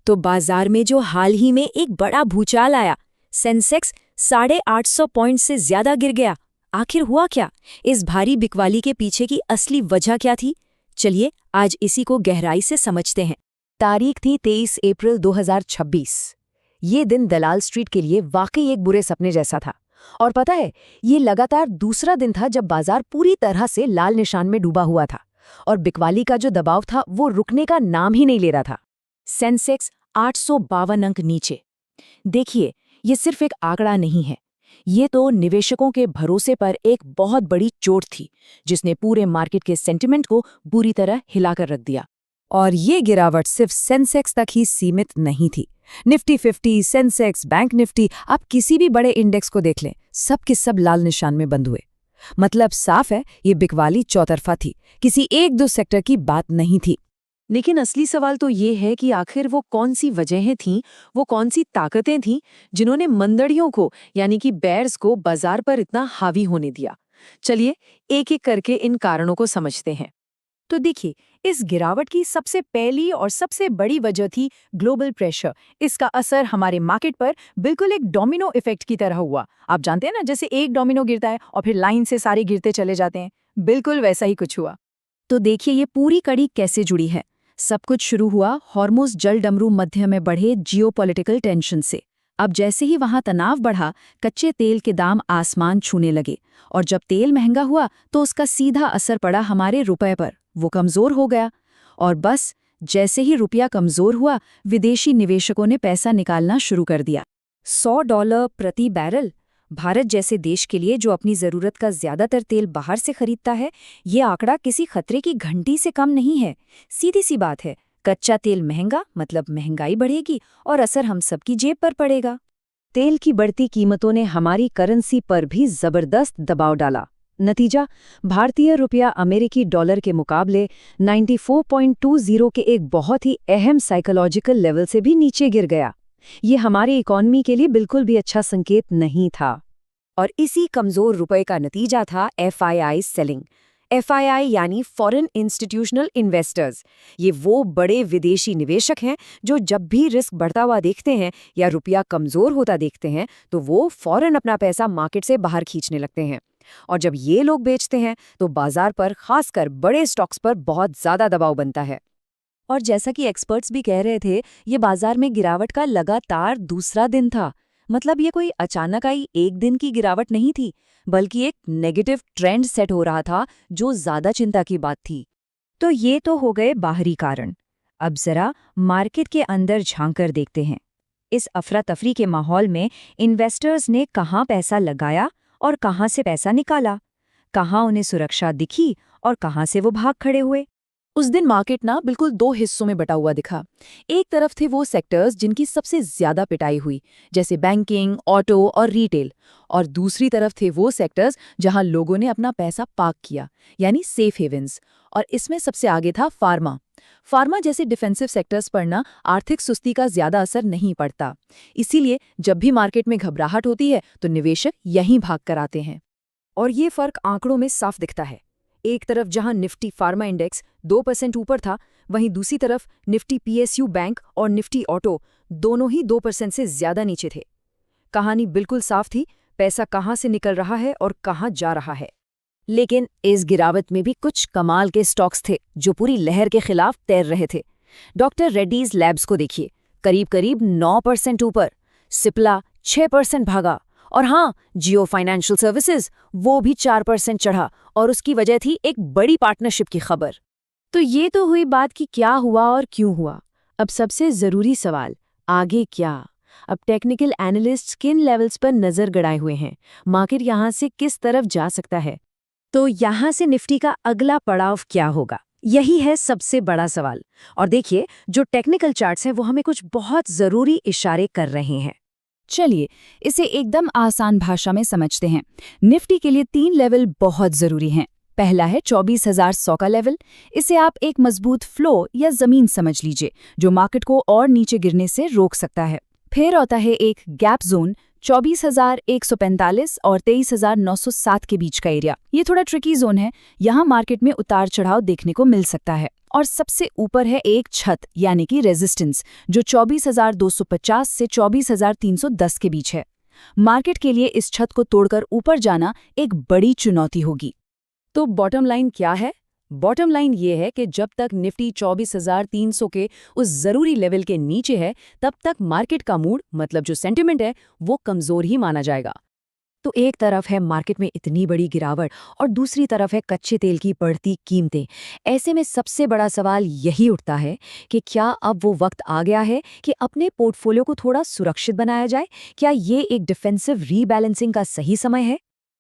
तो बाजार में जो हाल ही में एक बड़ा भूचाल आया, सेंसेक्स 850 पॉइंट से ज्यादा गिर गया। आखिर हुआ क्या? इस भारी बिकवाली के पीछे की असली वजह क्या थी? चलिए आज इसी को गहराई से समझते हैं। तारीख थी 23 अप्रैल 2026। ये दिन दलाल स्ट्रीट के लिए वाकई एक बुरे सपने जैसा था। और पता है, ये लगातार दूसरा दिन था जब बाजार पूरी तरह से लाल निशान में डूबा हुआ था और बिकवाली का जो दबाव था वो रुकने का नाम ही नहीं ले रहा था। सेंसेक्स 852 अंक नीचे। देखिए, ये सिर्फ एक आंकड़ा नहीं है, ये तो निवेशकों के भरोसे पर एक बहुत बड़ी चोट थी जिसने पूरे मार्केट के सेंटिमेंट को बुरी तरह हिलाकर रख दिया। और ये गिरावट सिर्फ सेंसेक्स तक ही सीमित नहीं थी। निफ्टी 50, सेंसेक्स, बैंक निफ्टी, आप किसी भी बड़े इंडेक्स को देख लें, सब के सब लाल निशान में बंद हुए। मतलब साफ है, ये बिकवाली चौतरफा थी, किसी एक दो सेक्टर की बात नहीं थी। लेकिन असली सवाल तो ये है कि आखिर वो कौन सी वजहें थीं, वो कौन सी ताकतें थीं जिन्होंने मंदड़ियों को यानी कि बेयर्स को बाजार पर इतना हावी होने दिया। चलिए एक एक करके इन कारणों को समझते हैं। तो देखिए, इस गिरावट की सबसे पहली और सबसे बड़ी वजह थी ग्लोबल प्रेशर। इसका असर हमारे मार्केट पर बिल्कुल एक डोमिनो इफेक्ट की तरह हुआ। आप जानते हैं ना, जैसे एक डोमिनो गिरता है और फिर लाइन से सारे गिरते चले जाते हैं, बिल्कुल वैसा ही कुछ हुआ। तो देखिए ये पूरी कड़ी कैसे जुड़ी है। सब कुछ शुरू हुआ हॉर्मुज़ जल डमरू मध्य में बढ़े जियोपॉलिटिकल टेंशन से। अब जैसे ही वहां तनाव बढ़ा, कच्चे तेल के दाम आसमान छूने लगे और जब तेल महंगा हुआ तो उसका सीधा असर पड़ा हमारे रुपए पर। वो कमजोर हो गया और बस जैसे ही रुपया कमजोर हुआ, विदेशी निवेशकों ने पैसा निकालना शुरू कर दिया। $100 प्रति बैरल। भारत जैसे देश के लिए जो अपनी जरूरत का ज्यादातर तेल बाहर से खरीदता है, ये आंकड़ा किसी खतरे की घंटी से कम नहीं है। सीधी सी बात है, कच्चा तेल महंगा मतलब महंगाई बढ़ेगी और असर हम सबकी जेब पर पड़ेगा। तेल की बढ़ती कीमतों ने हमारी करेंसी पर भी जबरदस्त दबाव डाला। नतीजा, भारतीय रुपया अमेरिकी डॉलर के मुकाबले 94.20 के एक बहुत ही अहम साइकोलॉजिकल लेवल से भी नीचे गिर गया। ये हमारी इकॉनमी के लिए बिल्कुल भी अच्छा संकेत नहीं था। और इसी कमजोर रुपए का नतीजा था FII सेलिंग। FII यानी फॉरेन इंस्टीट्यूशनल इन्वेस्टर्स। ये वो बड़े विदेशी निवेशक हैं जो जब भी रिस्क बढ़ता हुआ देखते हैं या रुपया कमजोर होता देखते हैं तो वो फौरन अपना पैसा मार्केट से बाहर खींचने लगते हैं। और जब ये लोग बेचते हैं तो बाजार पर, खासकर बड़े स्टॉक्स पर बहुत ज्यादा दबाव बनता है। और जैसा कि एक्सपर्ट्स भी कह रहे थे, ये बाजार में गिरावट का लगातार दूसरा दिन था। मतलब ये कोई अचानक आई एक दिन की गिरावट नहीं थी, बल्कि एक नेगेटिव ट्रेंड सेट हो रहा था जो ज्यादा चिंता की बात थी। तो ये तो हो गए बाहरी कारण। अब जरा मार्केट के अंदर झांक कर देखते हैं। इस अफरा तफरी के माहौल में इन्वेस्टर्स ने कहाँ पैसा लगाया और कहाँ से पैसा निकाला, कहाँ उन्हें सुरक्षा दिखी और कहाँ से वो भाग खड़े हुए। उस दिन मार्केट ना बिल्कुल दो हिस्सों में बटा हुआ दिखा। एक तरफ थे वो सेक्टर्स जिनकी सबसे ज्यादा पिटाई हुई, जैसे बैंकिंग, ऑटो और रिटेल, और दूसरी तरफ थे वो सेक्टर्स जहां लोगों ने अपना पैसा पार्क किया, यानी सेफ हेवन्स। और इसमें सबसे आगे था फार्मा जैसे डिफेंसिव सेक्टर्स पर ना आर्थिक सुस्ती का ज्यादा असर नहीं पड़ता। इसीलिए जब भी मार्केट में घबराहट होती है तो निवेशक यहीं भाग कर आते हैं। और ये फर्क आंकड़ों में साफ दिखता है। एक तरफ जहां निफ्टी फार्मा इंडेक्स 2% ऊपर था, वहीं दूसरी तरफ निफ्टी PSU बैंक और निफ्टी ऑटो दोनों ही 2% से ज्यादा नीचे थे। कहानी बिल्कुल साफ थी, पैसा कहां से निकल रहा है और कहां जा रहा है। लेकिन इस गिरावट में भी कुछ कमाल के स्टॉक्स थे जो पूरी लहर के खिलाफ तैर रहे थे। डॉक्टर रेड्डीज लैब्स को देखिए, करीब करीब 9% ऊपर। सिप्ला 6% भागा। और हाँ, जियो फाइनेंशियल सर्विसेज, वो भी 4% चढ़ा, और उसकी वजह थी एक बड़ी पार्टनरशिप की खबर। तो ये तो हुई बात कि क्या हुआ और क्यों हुआ। अब सबसे जरूरी सवाल, आगे क्या? अब टेक्निकल एनालिस्ट्स किन लेवल्स पर नजर गड़ाए हुए हैं, मार्केट यहाँ से किस तरफ जा सकता है? तो यहाँ से निफ्टी का अगला पड़ाव क्या होगा, यही है सबसे बड़ा सवाल। और देखिए, जो टेक्निकल चार्ट्स हैं वो हमें कुछ बहुत जरूरी इशारे कर रहे हैं। चलिए इसे एकदम आसान भाषा में समझते हैं। निफ्टी के लिए 3 लेवल बहुत जरूरी हैं। पहला है 24,100 का लेवल। इसे आप एक मजबूत फ्लो या जमीन समझ लीजिए जो मार्केट को और नीचे गिरने से रोक सकता है। फिर आता है एक गैप जोन 24,145 और 23,907 के बीच का एरिया। ये थोड़ा ट्रिकी जोन है, यहाँ मार्केट में उतार चढ़ाव देखने को मिल सकता है। और सबसे ऊपर है एक छत यानी कि रेजिस्टेंस, जो 24,250 से 24,310 के बीच है। मार्केट के लिए इस छत को तोड़कर ऊपर जाना एक बड़ी चुनौती होगी। तो बॉटम लाइन क्या है? बॉटम लाइन ये है कि जब तक निफ्टी 24,300 के उस ज़रूरी लेवल के नीचे है, तब तक मार्केट का मूड, मतलब जो सेंटिमेंट है, वो कमज़ोर ही माना जाएगा। तो एक तरफ है मार्केट में इतनी बड़ी गिरावट और दूसरी तरफ है कच्चे तेल की बढ़ती कीमतें। ऐसे में सबसे बड़ा सवाल यही उठता है कि क्या अब वो वक्त आ गया है कि अपने पोर्टफोलियो को थोड़ा सुरक्षित बनाया जाए? क्या ये एक डिफेंसिव रीबैलेंसिंग का सही समय है?